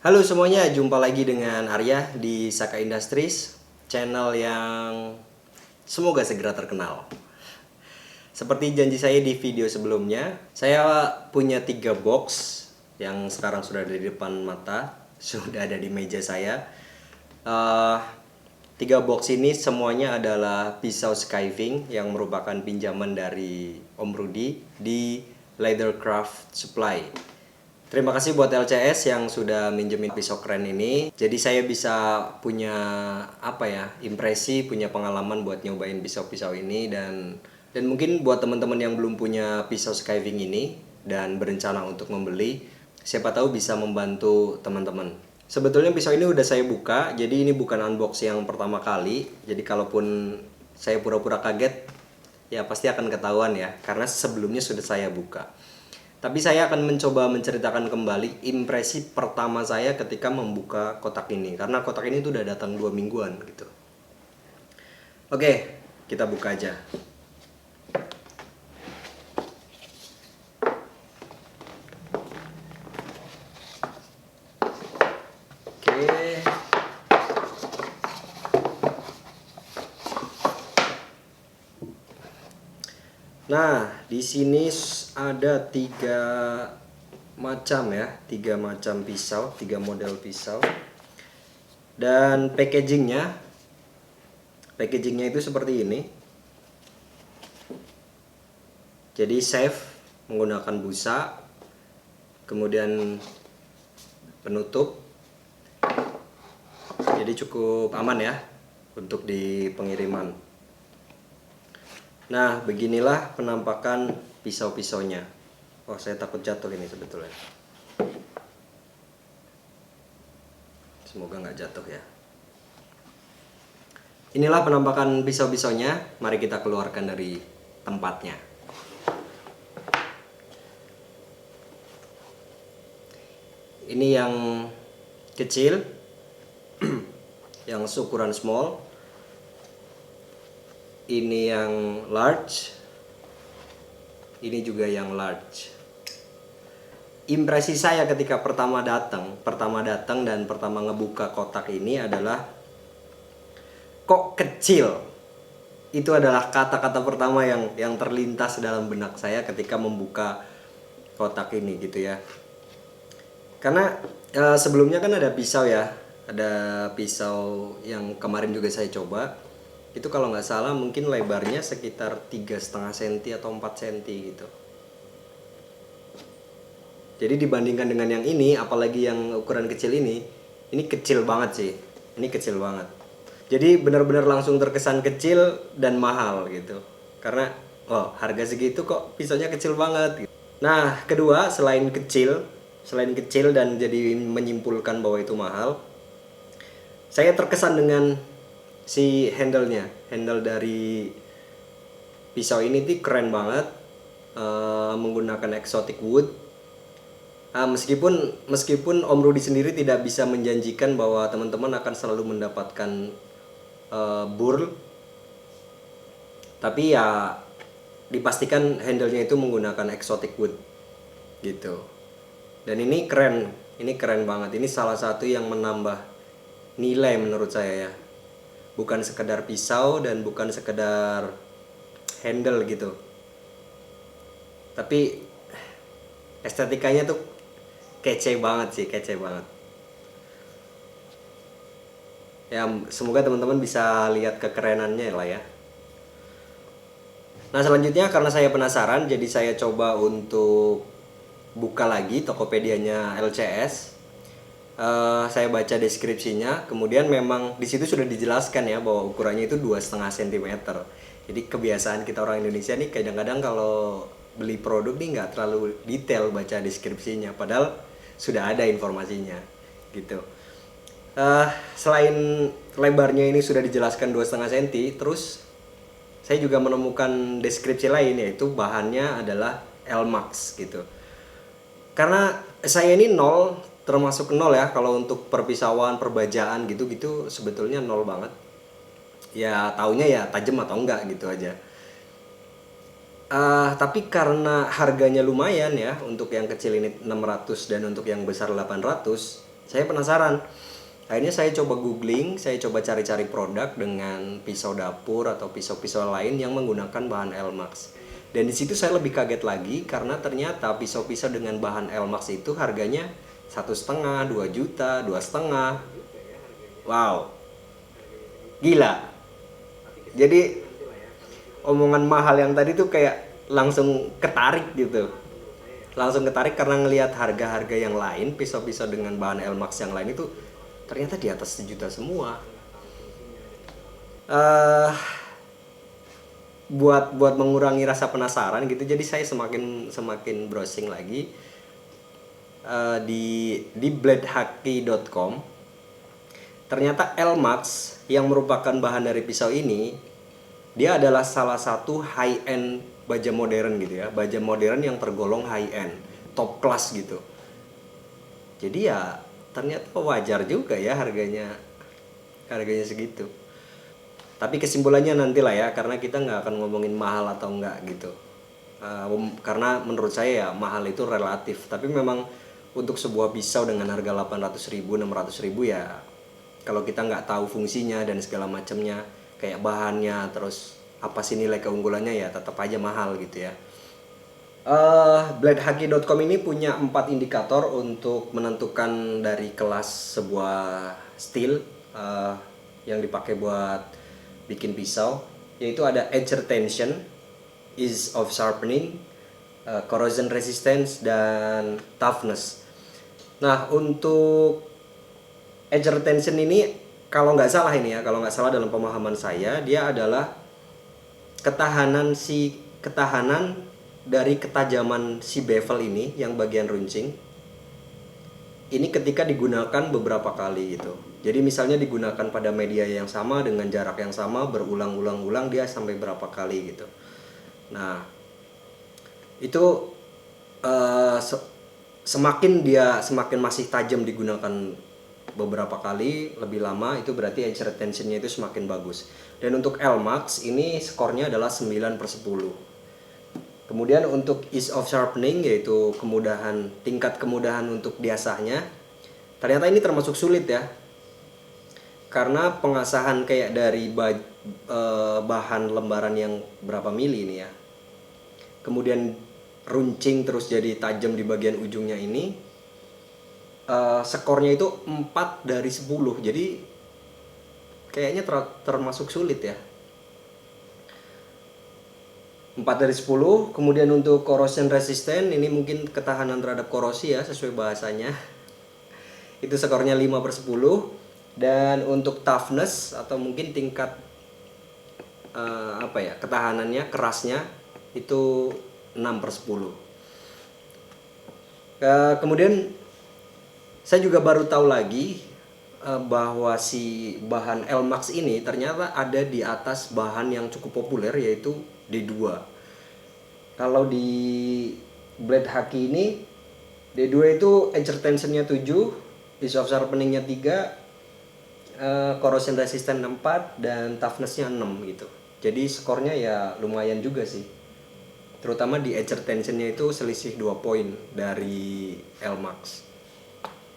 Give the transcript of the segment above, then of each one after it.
Halo semuanya, jumpa lagi dengan Arya di Saka Industries, channel yang semoga segera terkenal. Seperti janji saya di video sebelumnya, saya punya 3 box yang sekarang sudah ada di depan mata, sudah ada di meja saya. 3 box ini semuanya adalah pisau skiving yang merupakan pinjaman dari Om Rudi di Leathercraft Supply. Terima kasih buat LCS yang sudah minjemin pisau keren ini. Jadi saya bisa punya impresi, punya pengalaman buat nyobain pisau-pisau ini dan mungkin buat teman-teman yang belum punya pisau skiving ini dan berencana untuk membeli, siapa tahu bisa membantu teman-teman. Sebetulnya pisau ini udah saya buka, jadi ini bukan unbox yang pertama kali. Jadi kalaupun saya pura-pura kaget, ya pasti akan ketahuan ya, karena sebelumnya sudah saya buka. Tapi saya akan mencoba menceritakan kembali impresi pertama saya ketika membuka kotak ini. Karena kotak ini tuh udah datang 2 mingguan gitu. Oke, kita buka aja. Oke. Nah, di sini ada 3 macam ya, 3 macam pisau, 3 model pisau. Dan packagingnya itu seperti ini. Jadi safe menggunakan busa, kemudian penutup. Jadi cukup aman ya untuk di pengiriman. Nah, beginilah penampakan pisau-pisaunya. Oh, saya takut jatuh ini sebetulnya. Semoga nggak jatuh ya. Inilah penampakan pisau-pisaunya. Mari kita keluarkan dari tempatnya. Ini yang kecil, yang ukuran small. Ini yang large. Ini juga yang large. Impresi saya ketika pertama datang dan pertama ngebuka kotak ini adalah kok kecil. Itu adalah kata-kata pertama yang terlintas dalam benak saya ketika membuka kotak ini gitu ya. Karena sebelumnya kan ada pisau ya, ada pisau yang kemarin juga saya coba. Itu kalau nggak salah mungkin lebarnya sekitar 3,5 cm atau 4 cm gitu. Jadi dibandingkan dengan yang ini, apalagi yang ukuran kecil ini kecil banget sih. Ini kecil banget. Jadi benar-benar langsung terkesan kecil dan mahal gitu. Karena harga segitu kok pisaunya kecil banget gitu. Nah, kedua, selain kecil dan jadi menyimpulkan bahwa itu mahal, saya terkesan dengan si handle dari pisau ini tuh keren banget, menggunakan exotic wood. Meskipun Om Rudi sendiri tidak bisa menjanjikan bahwa teman-teman akan selalu mendapatkan burl, tapi ya dipastikan handle-nya itu menggunakan exotic wood gitu. Dan ini keren banget. Ini salah satu yang menambah nilai menurut saya ya. Bukan sekedar pisau dan bukan sekedar handle gitu, tapi estetikanya tuh kece banget ya. Semoga teman-teman bisa lihat kekerenannya lah ya. Nah, selanjutnya karena saya penasaran, jadi saya coba untuk buka lagi Tokopedia-nya LCS. Saya baca deskripsinya, kemudian memang di situ sudah dijelaskan ya bahwa ukurannya itu 2,5 cm. Jadi kebiasaan kita orang Indonesia nih kadang-kadang kalau beli produk nih nggak terlalu detail baca deskripsinya, padahal sudah ada informasinya gitu. Selain lebarnya ini sudah dijelaskan 2,5 cm, terus saya juga menemukan deskripsi lain, yaitu bahannya adalah Elmax gitu. Karena saya ini termasuk nol ya kalau untuk perpisauan, perbajaan gitu sebetulnya nol banget. Ya taunya ya tajam atau enggak gitu aja. Tapi karena harganya lumayan ya, untuk yang kecil ini 600 dan untuk yang besar 800, Saya penasaran. Akhirnya saya coba googling, saya coba cari-cari produk dengan pisau dapur atau pisau-pisau lain yang menggunakan bahan Elmax. Dan di situ saya lebih kaget lagi karena ternyata pisau-pisau dengan bahan Elmax itu harganya 1,5, 2 juta, 2,5. Wow, gila. Jadi omongan mahal yang tadi tuh kayak langsung ketarik gitu. Langsung ketarik karena ngelihat harga-harga yang lain, pisau-pisau dengan bahan Elmax yang lain itu ternyata di atas 1 juta semua. eh buat mengurangi rasa penasaran gitu, jadi saya semakin semakin browsing lagi di bladehaki.com. Ternyata Elmax yang merupakan bahan dari pisau ini, dia adalah salah satu high end baja modern gitu ya, baja modern yang tergolong high end, top class gitu. Jadi ya ternyata wajar juga ya harganya segitu. Tapi kesimpulannya nantilah ya, karena kita nggak akan ngomongin mahal atau enggak gitu. Karena menurut saya ya mahal itu relatif. Tapi memang untuk sebuah pisau dengan harga 800.000, 600.000 ya, kalau kita nggak tahu fungsinya dan segala macamnya, kayak bahannya, terus apa sih nilai keunggulannya, ya tetap aja mahal gitu ya. Bladehaki.com ini punya 4 indikator untuk menentukan dari kelas sebuah steel yang dipakai buat bikin pisau, yaitu ada edge retention, ease of sharpening, corrosion resistance, dan toughness. Nah, untuk edge retention ini, kalau nggak salah ini ya, kalau nggak salah dalam pemahaman saya, dia adalah ketahanan dari ketajaman si bevel ini yang bagian runcing ini ketika digunakan beberapa kali gitu. Jadi misalnya digunakan pada media yang sama dengan jarak yang sama berulang-ulang dia sampai berapa kali gitu. Nah, itu semakin masih tajam digunakan beberapa kali lebih lama, itu berarti edge retentionnya itu semakin bagus. Dan untuk Elmax ini skornya adalah 9/10. Kemudian untuk ease of sharpening, yaitu tingkat kemudahan untuk diasahnya, ternyata ini termasuk sulit ya. Karena pengasahan kayak dari bahan lembaran yang berapa mili ini ya. Kemudian runcing terus jadi tajam di bagian ujungnya ini, skornya itu 4/10. Jadi kayaknya termasuk sulit ya. 4/10. Kemudian untuk corrosion resistant, ini mungkin ketahanan terhadap korosi ya, sesuai bahasanya. Itu skornya 5/10. Dan untuk toughness atau mungkin tingkat ketahanannya, kerasnya, itu 6/10. Kemudian saya juga baru tahu lagi bahwa si bahan Elmax ini ternyata ada di atas bahan yang cukup populer, yaitu D2. Kalau di Bladehaki ini, D2 itu edge retentionnya 7, ease of sharpeningnya 3, corrosion resistant 4, dan toughnessnya 6 gitu. Jadi skornya ya lumayan juga sih. Terutama di edge retentionnya itu selisih 2 poin dari Elmax.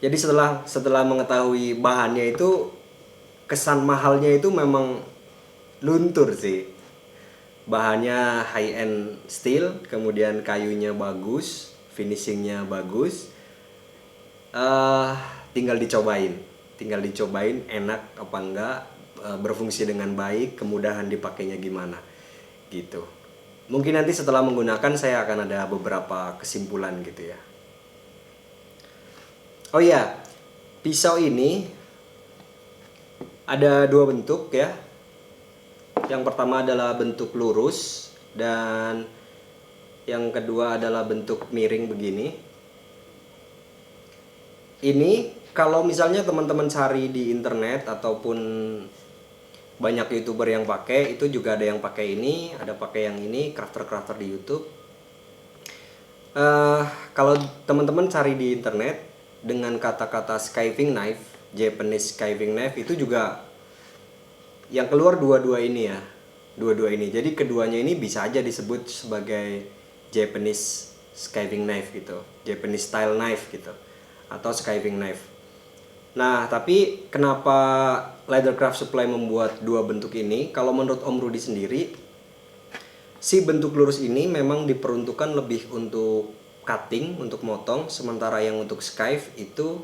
Jadi setelah mengetahui bahannya itu, kesan mahalnya itu memang luntur sih. Bahannya high end steel, kemudian kayunya bagus, finishingnya bagus. Tinggal dicobain enak apa enggak, berfungsi dengan baik, kemudahan dipakainya gimana gitu. Mungkin nanti setelah menggunakan saya akan ada beberapa kesimpulan gitu ya. Oh iya, pisau ini ada 2 bentuk ya. Yang pertama adalah bentuk lurus, dan yang kedua adalah bentuk miring begini. Ini kalau misalnya teman-teman cari di internet ataupun banyak YouTuber yang pakai, itu juga ada yang pakai ini, ada pakai yang ini, crafter di YouTube. Kalau teman-teman cari di internet dengan kata-kata skiving knife, Japanese skiving knife, itu juga yang keluar dua-dua ini. Jadi keduanya ini bisa aja disebut sebagai Japanese skiving knife gitu, Japanese style knife gitu, atau skiving knife. Nah, tapi kenapa Leathercraft Supply membuat dua bentuk ini? Kalau menurut Om Rudi sendiri, si bentuk lurus ini memang diperuntukkan lebih untuk cutting, untuk motong, sementara yang untuk skive itu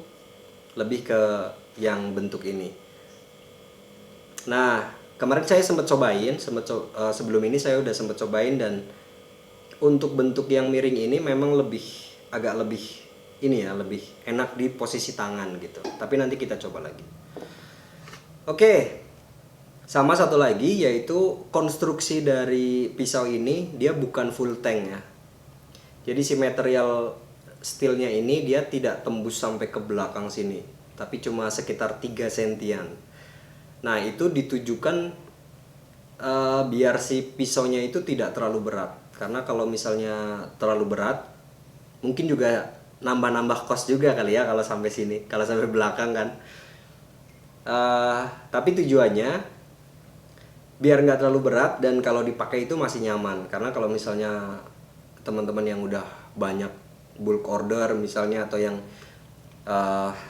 lebih ke yang bentuk ini. Nah, kemarin saya sempat cobain, sebelum ini saya udah sempat cobain, dan untuk bentuk yang miring ini memang agak lebih ini ya, lebih enak di posisi tangan gitu. Tapi nanti kita coba lagi. Oke. Sama satu lagi yaitu konstruksi dari pisau ini dia bukan full tank ya. Jadi si material steelnya ini dia tidak tembus sampai ke belakang sini, tapi cuma sekitar 3 sentian. Nah, itu ditujukan biar si pisaunya itu tidak terlalu berat. Karena kalau misalnya terlalu berat, mungkin juga nambah-nambah kos juga kali ya kalau sampai sini, kalau sampai belakang kan. Tapi tujuannya biar nggak terlalu berat dan kalau dipakai itu masih nyaman. Karena kalau misalnya teman-teman yang udah banyak bulk order misalnya, atau yang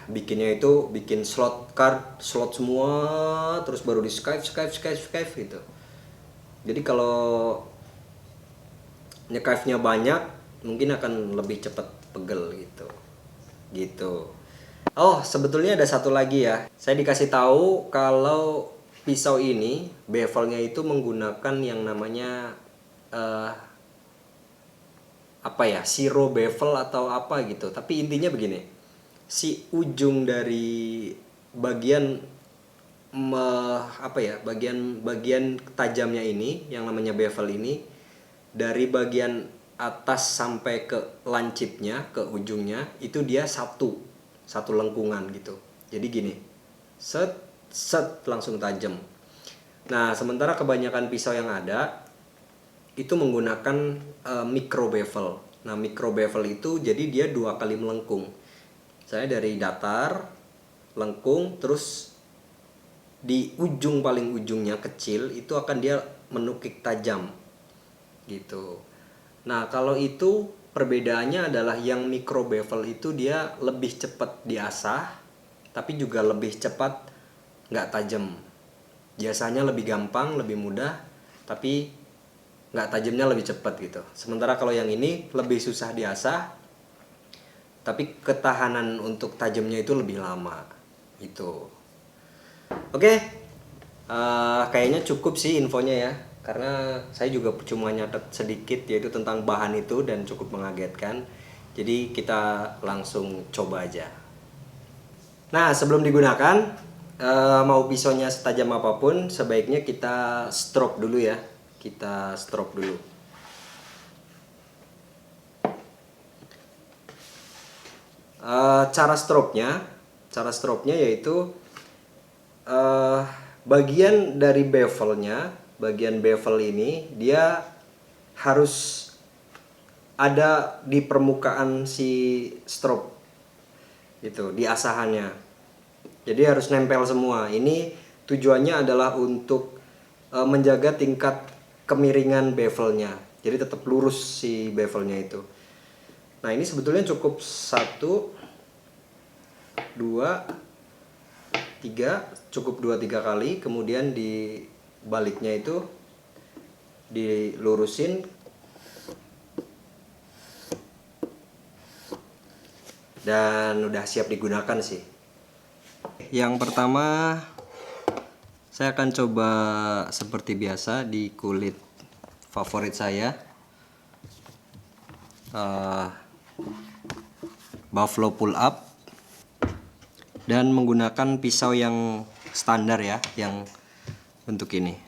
bikinnya itu bikin slot card, slot semua, terus baru di skive gitu. Jadi kalau nyekive-nya banyak mungkin akan lebih cepat pegel gitu. Oh, sebetulnya ada satu lagi ya. Saya dikasih tahu kalau pisau ini bevelnya itu menggunakan yang namanya apa ya, zero bevel atau apa gitu. Tapi intinya begini, si ujung dari bagian apa ya, bagian tajamnya ini yang namanya bevel ini, dari bagian atas sampai ke lancipnya, ke ujungnya itu dia satu lengkungan gitu. Jadi gini, set set langsung tajam. Nah, sementara kebanyakan pisau yang ada itu menggunakan micro bevel. Nah, micro bevel itu jadi dia dua kali melengkung. Saya dari datar lengkung, terus di ujung paling ujungnya kecil itu akan dia menukik tajam gitu. Nah, kalau itu perbedaannya adalah yang micro bevel itu dia lebih cepat diasah, tapi juga lebih cepat nggak tajam. Biasanya lebih gampang, lebih mudah, tapi nggak tajamnya lebih cepat gitu. Sementara kalau yang ini lebih susah diasah, tapi ketahanan untuk tajamnya itu lebih lama gitu. Oke, kayaknya cukup sih infonya ya, karena saya juga cuma nyatet sedikit yaitu tentang bahan itu dan cukup mengagetkan. Jadi kita langsung coba aja. Nah, sebelum digunakan, mau pisaunya setajam apapun, sebaiknya kita stroke dulu ya. Kita stroke dulu. Cara stroke-nya yaitu bagian dari bevelnya, bagian bevel ini dia harus ada di permukaan si stroke itu, di asahannya. Jadi harus nempel semua. Ini tujuannya adalah untuk menjaga tingkat kemiringan bevelnya. Jadi tetap lurus si bevelnya itu. Nah, ini sebetulnya cukup 1 2 3, cukup 2-3 kali, kemudian di baliknya itu dilurusin dan udah siap digunakan sih. Yang pertama saya akan coba seperti biasa di kulit favorit saya, Buffalo pull up, dan menggunakan pisau yang standar ya, yang bentuk ini.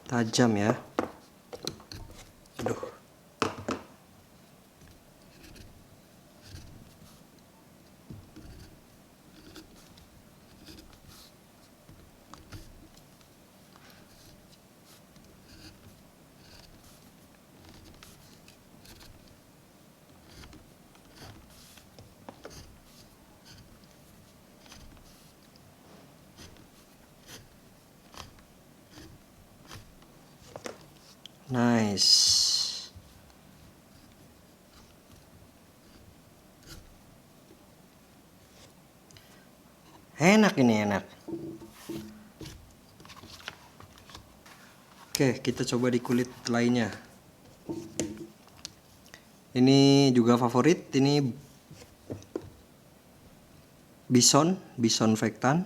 Tajam ya. Aduh. Nice. Enak ini, enak. Oke, kita coba di kulit lainnya. Ini juga favorit, ini Bison Vectan.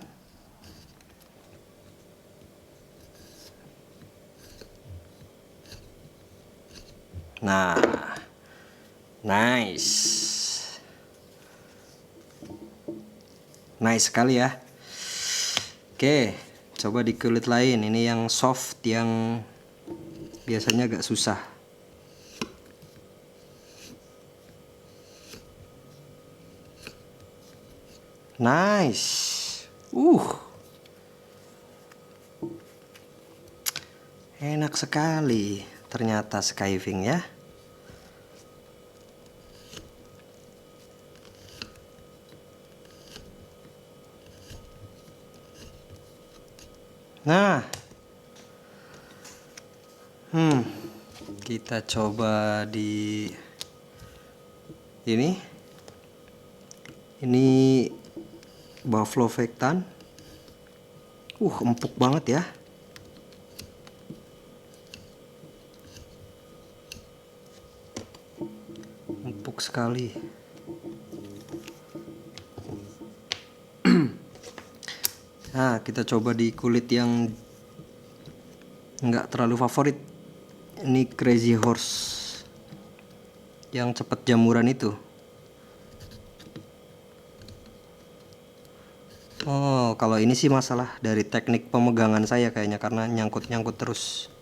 Nah, nice. Nice sekali ya. Oke, coba di kulit lain. Ini yang soft, yang biasanya agak susah. Nice. Enak sekali ternyata skiving ya. Nah, kita coba di ini Buffalo Vectan. Empuk banget ya. Empuk sekali. Nah, kita coba di kulit yang nggak terlalu favorit. Ini Crazy Horse yang cepat jamuran itu. Oh, kalau ini sih masalah dari teknik pemegangan saya kayaknya, karena nyangkut-nyangkut terus.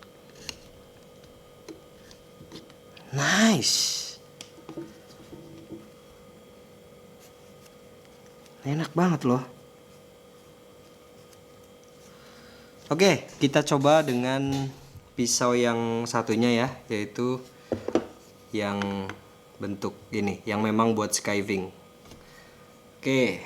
Nice. Enak banget loh. Oke, kita coba dengan pisau yang satunya ya, yaitu yang bentuk ini, yang memang buat skiving. Oke.